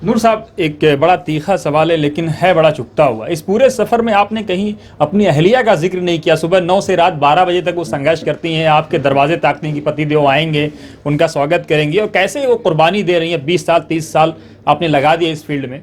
नूर साहब, एक बड़ा तीखा सवाल है लेकिन है बड़ा चुभता हुआ। इस पूरे सफ़र में आपने कहीं अपनी अहलिया का जिक्र नहीं किया। सुबह 9 से रात 12 बजे तक वो संघर्ष करती हैं, आपके दरवाजे ताकती हैं कि पतिदेव आएंगे, उनका स्वागत करेंगे, और कैसे वो कुर्बानी दे रही हैं। 20 साल 30 साल आपने लगा दिए इस फील्ड में।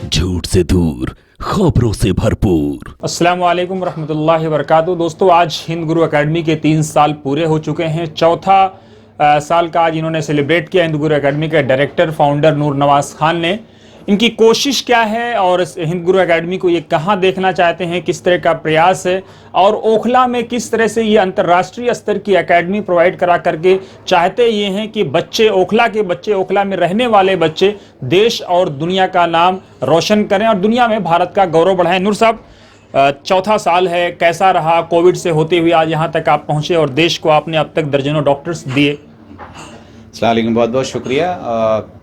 झूठ से दूर, खबरों से भरपूर। अस्सलाम वालेकुम रहमतुल्लाहि व बरकातहू। दोस्तों, आज हिंद गुरु एकेडमी के 3 साल पूरे हो चुके हैं। चौथा साल का आज इन्होंने सेलिब्रेट किया। हिंद गुरु एकेडमी के डायरेक्टर फाउंडर नूर नवाज खान ने। इनकी कोशिश क्या है और हिंद गुरु एकेडमी को ये कहाँ देखना चाहते हैं, किस तरह का प्रयास है, और ओखला में किस तरह से ये अंतर्राष्ट्रीय स्तर की एकेडमी प्रोवाइड करा करके चाहते ये हैं कि बच्चे, ओखला के बच्चे, ओखला में रहने वाले बच्चे देश और दुनिया का नाम रोशन करें और दुनिया में भारत का गौरव बढ़ाएं। नूर साहब, चौथा साल है, कैसा रहा? कोविड से होते हुए आज यहाँ तक आप पहुँचे और देश को आपने अब तक दर्जनों डॉक्टर्स दिए। अस्सलाम वालेकुम, बहुत बहुत शुक्रिया।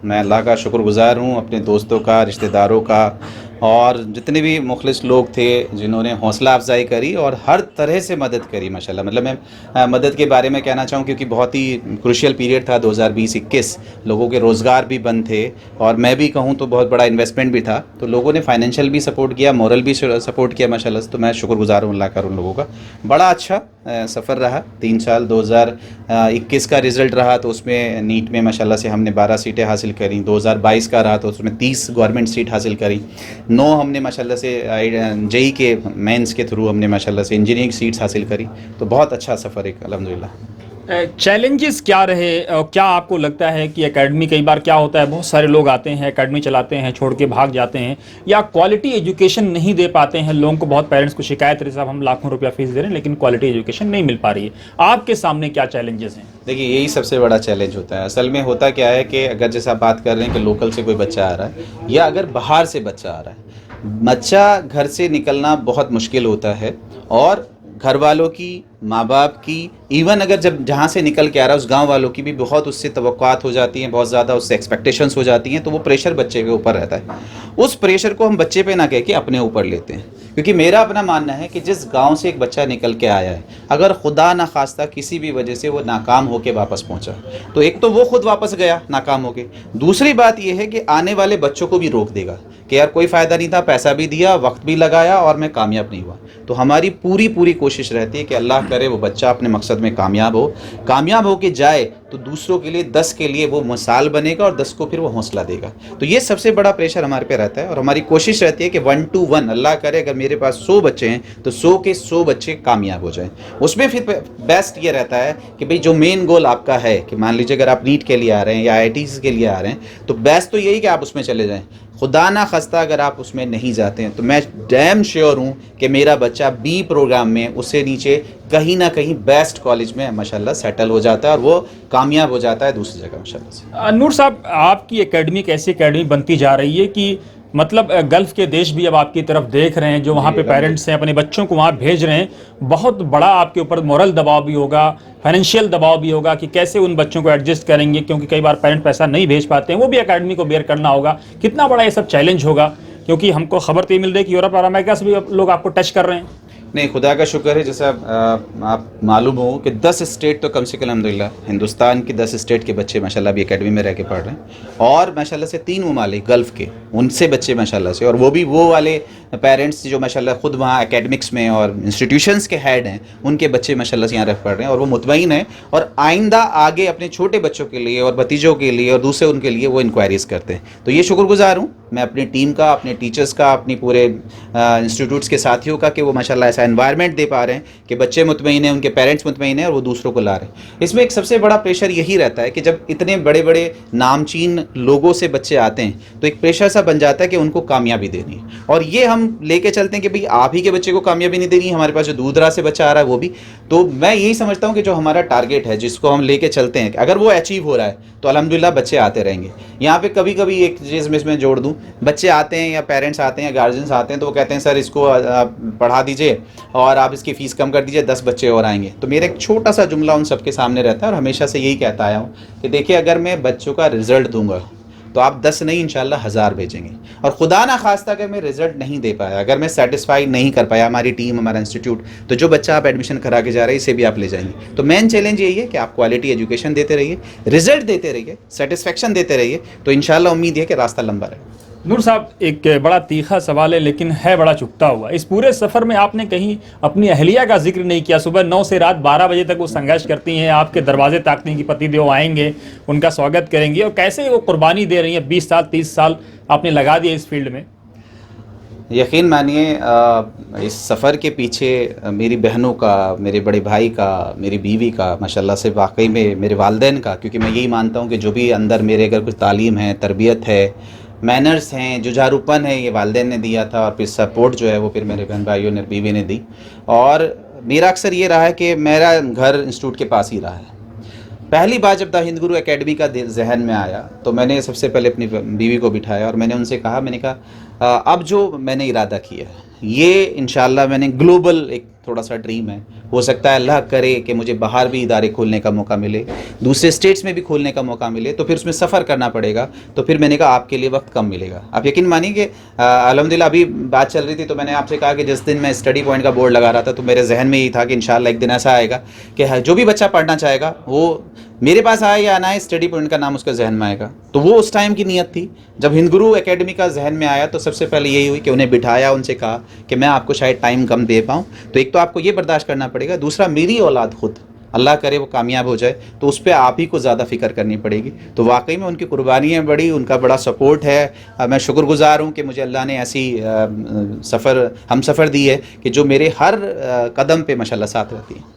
मैं अल्लाह का शुक्रगुज़ार हूँ, अपने दोस्तों का, रिश्तेदारों का, और जितने भी मुखलिस लोग थे जिन्होंने हौसला अफजाई करी और हर तरह से मदद करी। माशाल्लाह, मतलब मैं मदद के बारे में कहना चाहूँ क्योंकि बहुत ही क्रूशियल पीरियड था 2020-21। लोगों के रोज़गार भी बंद थे और मैं भी कहूँ तो बहुत बड़ा इन्वेस्टमेंट भी था। तो लोगों ने फाइनेंशियल भी सपोर्ट किया, मोरल भी सपोर्ट किया माशाल्लाह से। तो मैं शुक्रगुज़ार हूँ अल्लाह का उन लोगों का। बड़ा अच्छा सफ़र रहा 3 साल। 2021 का रिज़ल्ट रहा तो उसमें नीट में माशाल्लाह से हमने 12 सीटें हासिल करी। 2022 का रहा तो उसमें 30 गवर्नमेंट सीट हासिल करी। 9 हमने माशाल्लाह से जेई के मेंस के थ्रू हमने माशाल्लाह से इंजीनियरिंग सीट्स हासिल करी। तो बहुत अच्छा सफ़र है अल्हम्दुलिल्लाह। चैलेंजेस क्या रहे और क्या आपको लगता है कि एकेडमी, कई बार क्या होता है, बहुत सारे लोग आते हैं, एकेडमी चलाते हैं, छोड़ के भाग जाते हैं, या क्वालिटी एजुकेशन नहीं दे पाते हैं लोगों को। बहुत पेरेंट्स को शिकायत रही, साहब हम लाखों रुपया फीस दे रहे हैं लेकिन क्वालिटी एजुकेशन नहीं मिल पा रही है। आपके सामने क्या चैलेंजेस हैं? देखिए, यही सबसे बड़ा चैलेंज होता है। असल में होता क्या है कि अगर जैसे आप बात कर रहे हैं कि लोकल से कोई बच्चा आ रहा है या अगर बाहर से बच्चा आ रहा है, बच्चा घर से निकलना बहुत मुश्किल होता है और घर वालों की, माँ बाप की, इवन अगर जब जहाँ से निकल के आ रहा है उस गांव वालों की भी बहुत उससे तवक्कुआत हो जाती हैं, बहुत ज़्यादा उससे एक्सपेक्टेशंस हो जाती हैं। तो वो प्रेशर बच्चे के ऊपर रहता है। उस प्रेशर को हम बच्चे पे ना कह के अपने ऊपर लेते हैं, क्योंकि मेरा अपना मानना है कि जिस गांव से एक बच्चा निकल के आया है, अगर खुदा न खास्ता किसी भी वजह से वो नाकाम होके वापस पहुंचा, तो एक तो वो खुद वापस गया नाकाम होके। दूसरी बात ये है कि आने वाले बच्चों को भी रोक देगा कि यार कोई फ़ायदा नहीं था, पैसा भी दिया, वक्त भी लगाया और मैं कामयाब नहीं हुआ। तो हमारी पूरी कोशिश रहती है कि अल्लाह करे वो बच्चा अपने मकसद में कामयाब हो के जाए तो दूसरों के लिए, 10 के लिए वो मिसाल बनेगा और 10 को फिर वो हौसला देगा। तो ये सबसे बड़ा प्रेशर हमारे पे रहता है और हमारी कोशिश रहती है कि 1 to 1, अल्लाह करे अगर मेरे पास 100 बच्चे हैं तो 100 के 100 बच्चे कामयाब हो जाएं। उसमें फिर बेस्ट ये रहता है कि भाई जो मेन गोल आपका है, कि मान लीजिए अगर आप नीट के लिए आ रहे हैं या IITs के लिए आ रहे हैं, तो बेस्ट तो यही कि आप उसमें चले जाएँ। खुदा ना खस्ता अगर आप उसमें नहीं जाते हैं तो मैं डैम श्योर हूँ कि मेरा बच्चा बी प्रोग्राम में, उससे नीचे कहीं ना कहीं बेस्ट कॉलेज में माशाल्लाह सेटल हो जाता है और वो कामयाब हो जाता है दूसरी जगह माशाल्लाह से। नूर साहब, आपकी एकेडमी एक ऐसी एकेडमी बनती जा रही है कि मतलब गल्फ़ के देश भी अब आपकी तरफ देख रहे हैं, जो वहाँ पे पेरेंट्स हैं अपने बच्चों को वहाँ भेज रहे हैं। बहुत बड़ा आपके ऊपर मोरल दबाव भी होगा, फाइनेंशियल दबाव भी होगा कि कैसे उन बच्चों को एडजस्ट करेंगे, क्योंकि कई बार पेरेंट्स पैसा नहीं भेज पाते हैं, वो भी एकेडमी को बेयर करना होगा। कितना बड़ा ये सब चैलेंज होगा, क्योंकि हमको खबर तो मिल रही है कि यूरोप और अमेरिका से भी लोग आपको टच कर रहे हैं। नहीं, खुदा का शुक्र है, जैसा आप मालूम हो कि 10 स्टेट तो कम से कम अल्हम्दुलिल्लाह हिंदुस्तान की 10 स्टेट के बच्चे माशाल्लाह अभी एकेडमी में रह के पढ़ रहे हैं। और माशाल्लाह से 3 ममालिक गल्फ़ के, उनसे बच्चे माशाल्लाह से, और वो भी वो वाले पेरेंट्स जो माशाल्लाह ख़ुद वहाँ एकेडमिक्स में और इंस्टीट्यूशंस के हेड हैं, उनके बच्चे माशाल्लाह से यहाँ रह पढ़ रहे हैं और वो मुतमईन हैं और आइंदा आगे अपने छोटे बच्चों के लिए और भतीजों के लिए और दूसरे उनके लिए वो इंक्वायरीज़ करते हैं। तो ये शुक्रगुज़ार हूँ मैं अपनी टीम का, अपने टीचर्स का, अपनी पूरे इंस्टीट्यूट्स के साथियों का कि वो माशाल्लाह ऐसा एनवायरनमेंट दे पा रहे हैं कि बच्चे मुतमईन हैं, उनके पेरेंट्स मुतमईन हैं और वो दूसरों को ला रहे हैं। इसमें एक सबसे बड़ा प्रेशर यही रहता है कि जब इतने बड़े बड़े नामचीन लोगों से बच्चे आते हैं तो एक प्रेशर सा बन जाता है कि उनको कामयाबी देनी है, और ये हम लेके चलते हैं कि भाई आप ही के बच्चे को कामयाबी नहीं देनी, हमारे पास जो दूर दराज से बच्चा आ रहा है वो भी। तो मैं यही समझता हूँ कि जो हमारा टारगेट है, जिसको हम लेके चलते हैं, अगर वो अचीव हो रहा है तो अल्हम्दुलिल्लाह बच्चे आते रहेंगे। यहाँ पे कभी कभी एक चीज़ में इसमें जोड़ दूँ, बच्चे आते हैं या पेरेंट्स आते हैं या गार्जियंस आते हैं तो वो कहते हैं सर इसको पढ़ा दीजिए और आप इसकी फ़ीस कम कर दीजिए, 10 बच्चे और आएंगे। तो मेरा एक छोटा सा जुमला उन सबके सामने रहता है और हमेशा से यही कहता आया हूँ कि देखिए, अगर मैं बच्चों का रिज़ल्ट दूंगा तो आप 10 नहीं इंशाल्लाह 1000 भेजेंगे। और खुदा ना खास्ता अगर मैं रिजल्ट नहीं दे पाया, अगर मैं सेटिस्फाई नहीं कर पाया, हमारी टीम, हमारा इंस्टीट्यूट, तो जो बच्चा आप एडमिशन करा के जा रहे हैं इसे भी आप ले जाएंगे। तो मेन चैलेंज यही है कि आप क्वालिटी एजुकेशन देते रहिए, रिजल्ट देते रहिए, सेटिस्फेक्शन देते रहिए, तो इंशाल्लाह उम्मीद है कि रास्ता लंबा रहे। नूर साहब, एक बड़ा तीखा सवाल है लेकिन है बड़ा चुभता हुआ। इस पूरे सफ़र में आपने कहीं अपनी अहलिया का जिक्र नहीं किया। सुबह 9 से रात 12 बजे तक वो संघर्ष करती हैं, आपके दरवाजे ताकती हैं कि पतिदेव आएंगे, उनका स्वागत करेंगे, और कैसे वो कुर्बानी दे रही हैं। 20 साल 30 साल आपने लगा दिए इस फील्ड में। यकीन मानिए इस सफ़र के पीछे मेरी बहनों का, मेरे बड़े भाई का, मेरी बीवी का, माशाल्लाह से वाकई में मेरे वालिदैन का, क्योंकि मैं यही मानता हूँ कि जो भी अंदर मेरे अगर कुछ तालीम है, तरबियत है, मैनर्स हैं, जुझारूपन है, ये वालिदैन ने दिया था। और फिर सपोर्ट जो है वो फिर मेरे बहन भाइयों ने, बीवी ने दी। और मेरा अक्सर ये रहा है कि मेरा घर इंस्टीट्यूट के पास ही रहा है। पहली बार जब द हिंद गुरु एकेडमी का जहन में आया तो मैंने सबसे पहले अपनी बीवी को बिठाया और मैंने उनसे कहा, मैंने कहा अब जो मैंने इरादा किया है ये इंशाल्लाह मैंने ग्लोबल एक थोड़ा सा ड्रीम है, हो सकता है अल्लाह करे कि मुझे बाहर भी इदारे खोलने का मौका मिले, दूसरे स्टेट्स में भी खोलने का मौका मिले, तो फिर उसमें सफ़र करना पड़ेगा। तो फिर मैंने कहा आपके लिए वक्त कम मिलेगा। आप यकीन मानिए कि अल्हम्दुलिल्लाह अभी बात चल रही थी तो मैंने आपसे कहा कि जिस दिन मैं स्टडी पॉइंट का बोर्ड लगा रहा था तो मेरे जहन में यही था कि इंशाल्लाह एक दिन ऐसा आएगा कि जो भी बच्चा पढ़ना चाहेगा वो मेरे पास आए या ना आए, स्टडी पॉइंट का नाम उसके जहन में आएगा। तो वो उस टाइम की नीयत थी। जब हिंद गुरु एकेडमी का जहन में आया तो सबसे पहले यही हुई कि उन्हें बिठाया, उनसे कहा कि मैं आपको शायद टाइम कम दे पाऊँ, तो एक तो आपको ये बर्दाश्त करना पड़ेगा, दूसरा मेरी औलाद खुद अल्लाह करे वो कामयाब हो जाए तो उस पर आप ही को ज़्यादा फ़िक्र करनी पड़ेगी। तो वाकई में उनकी कुर्बानियाँ बड़ी, उनका बड़ा सपोर्ट है। मैं शुक्रगुज़ार हूँ कि मुझे अल्लाह ने ऐसी हम सफ़र दी है कि जो मेरे हर कदम पे माशाल्लाह साथ रहती है।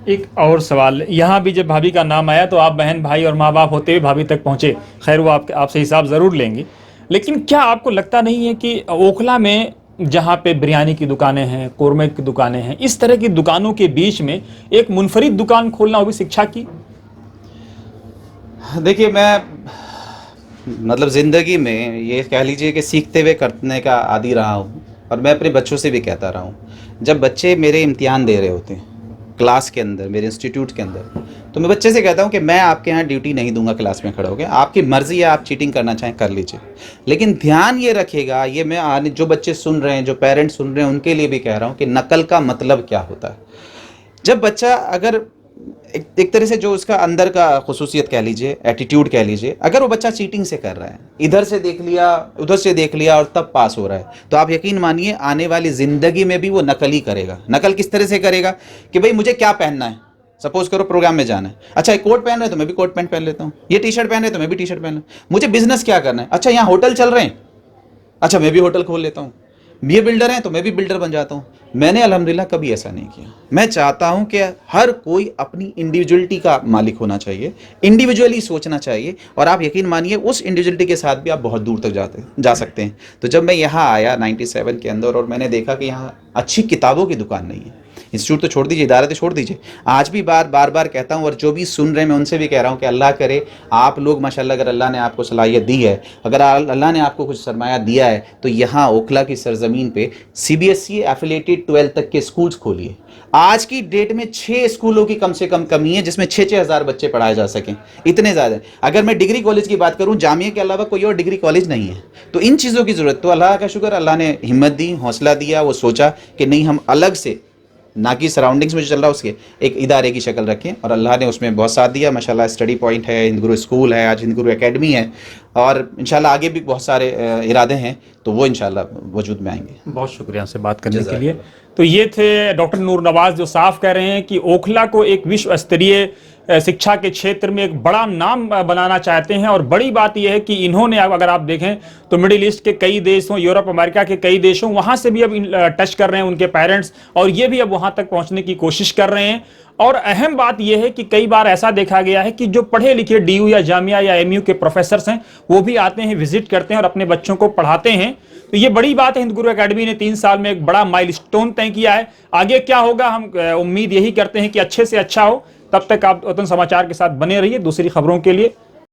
एक और सवाल, यहाँ भी जब भाभी का नाम आया तो आप बहन भाई और माँ बाप होते हुए भाभी तक पहुँचे, खैर वो आपसे हिसाब ज़रूर लेंगे, लेकिन क्या आपको लगता नहीं है कि ओखला में जहाँ पे बिरयानी की दुकानें हैं, कोरमे की दुकानें हैं, इस तरह की दुकानों के बीच में एक मुनफरिद दुकान खोलना वो भी शिक्षा की? देखिए मैं मतलब ज़िंदगी में ये कह लीजिए कि सीखते हुए करने का आदी रहा हूँ और मैं अपने बच्चों से भी कहता रहा हूँ। जब बच्चे मेरे इम्तिहान दे रहे होते हैं क्लास के अंदर, मेरे इंस्टीट्यूट के अंदर, तो मैं बच्चे से कहता हूँ कि मैं आपके यहाँ ड्यूटी नहीं दूंगा क्लास में खड़े होकर, आपकी मर्ज़ी है, आप चीटिंग करना चाहें कर लीजिए, लेकिन ध्यान ये रखिएगा, ये मैं जो बच्चे सुन रहे हैं, जो पेरेंट्स सुन रहे हैं, उनके लिए भी कह रहा हूँ कि नकल का मतलब क्या होता है। जब बच्चा अगर एक तरह से जो उसका अंदर का खुसूसियत कह लीजिए, एटीट्यूड कह लीजिए, अगर वो बच्चा चीटिंग से कर रहा है, इधर से देख लिया उधर से देख लिया और तब पास हो रहा है, तो आप यकीन मानिए आने वाली ज़िंदगी में भी वो नकल ही करेगा। नकल किस तरह से करेगा कि भाई मुझे क्या पहनना है, सपोज करो प्रोग्राम में जाना है, अच्छा एक कोट पहन रहे हैं तो मैं भी कोट पैंट पहन लेता हूँ, ये टी शर्ट पहन रहे हैं तो मैं भी टी शर्ट पहन लूँ, मुझे बिजनेस क्या करना है, अच्छा यहाँ होटल चल रहे हैं, अच्छा मैं भी होटल खोल लेता हूँ, ये बिल्डर हैं तो मैं भी बिल्डर बन जाता हूँ। मैंने अल्हम्दुलिल्लाह कभी ऐसा नहीं किया। मैं चाहता हूँ कि हर कोई अपनी इंडिविजुअलिटी का मालिक होना चाहिए, इंडिविजुअली सोचना चाहिए, और आप यकीन मानिए उस इंडिविजुअलिटी के साथ भी आप बहुत दूर तक जा सकते हैं। तो जब मैं यहाँ आया 97 के अंदर और मैंने देखा कि यहाँ अच्छी किताबों की दुकान नहीं है, इंस्टीट्यूट तो छोड़ दीजिए, इदारा तो छोड़ दीजिए, आज भी बार बार कहता हूँ और जो भी सुन रहे हैं मैं उनसे भी कह रहा हूँ कि अल्लाह करे आप लोग माशाल्लाह, अगर अल्लाह ने आपको सलाहियत दी है, अगर अल्लाह ने आपको कुछ सरमाया दिया है, तो यहाँ ओखला की सरजमीन पे CBSE एफिलेटेड 12 तक के स्कूल्स खोलिए। आज की डेट में 6 स्कूलों की कम से कम कमी है जिसमें 6-6 हज़ार बच्चे पढ़ाए जा सकें, इतने ज़्यादा। अगर मैं डिग्री कॉलेज की बात करूँ, जामिया के अलावा कोई और डिग्री कॉलेज नहीं है। तो इन चीज़ों की ज़रूरत, तो अल्लाह का शुक्र, अल्लाह ने हिम्मत दी, हौसला दिया, वो सोचा कि नहीं हम अलग से, ना कि सराउंडिंग्स में जो चल रहा है उसके एक इदारे की शक्ल रखें, और अल्लाह ने उसमें बहुत साथ दिया। माशाल्लाह स्टडी पॉइंट है, हिंद गुरु स्कूल है, आज हिंद गुरु एकेडमी है, और इंशाल्लाह आगे भी बहुत सारे इरादे हैं, तो वो इंशाल्लाह वजूद में आएंगे। बहुत शुक्रिया से बात करने के लिए। तो ये थे डॉक्टर नूर नवाज जो साफ कह रहे हैं कि ओखला को एक विश्व स्तरीय शिक्षा के क्षेत्र में एक बड़ा नाम बनाना चाहते हैं। और बड़ी बात यह है कि इन्होंने, अगर आप देखें तो मिडिल ईस्ट के कई देशों, यूरोप अमेरिका के कई देशों, वहाँ से भी अब टच कर रहे हैं उनके पेरेंट्स, और ये भी अब वहाँ तक पहुँचने की कोशिश कर रहे हैं। और अहम बात यह है कि कई बार ऐसा देखा गया है कि जो पढ़े लिखे DU या जामिया या MU के प्रोफेसर्स हैं वो भी आते हैं, विजिट करते हैं और अपने बच्चों को पढ़ाते हैं। तो ये बड़ी बात है, हिंद गुरु एकेडमी ने 3 साल में एक बड़ा माइलस्टोन तय किया है। आगे क्या होगा हम उम्मीद यही करते हैं कि अच्छे से अच्छा हो। तब तक आप वतन समाचार के साथ बने रहिए। दूसरी खबरों के लिए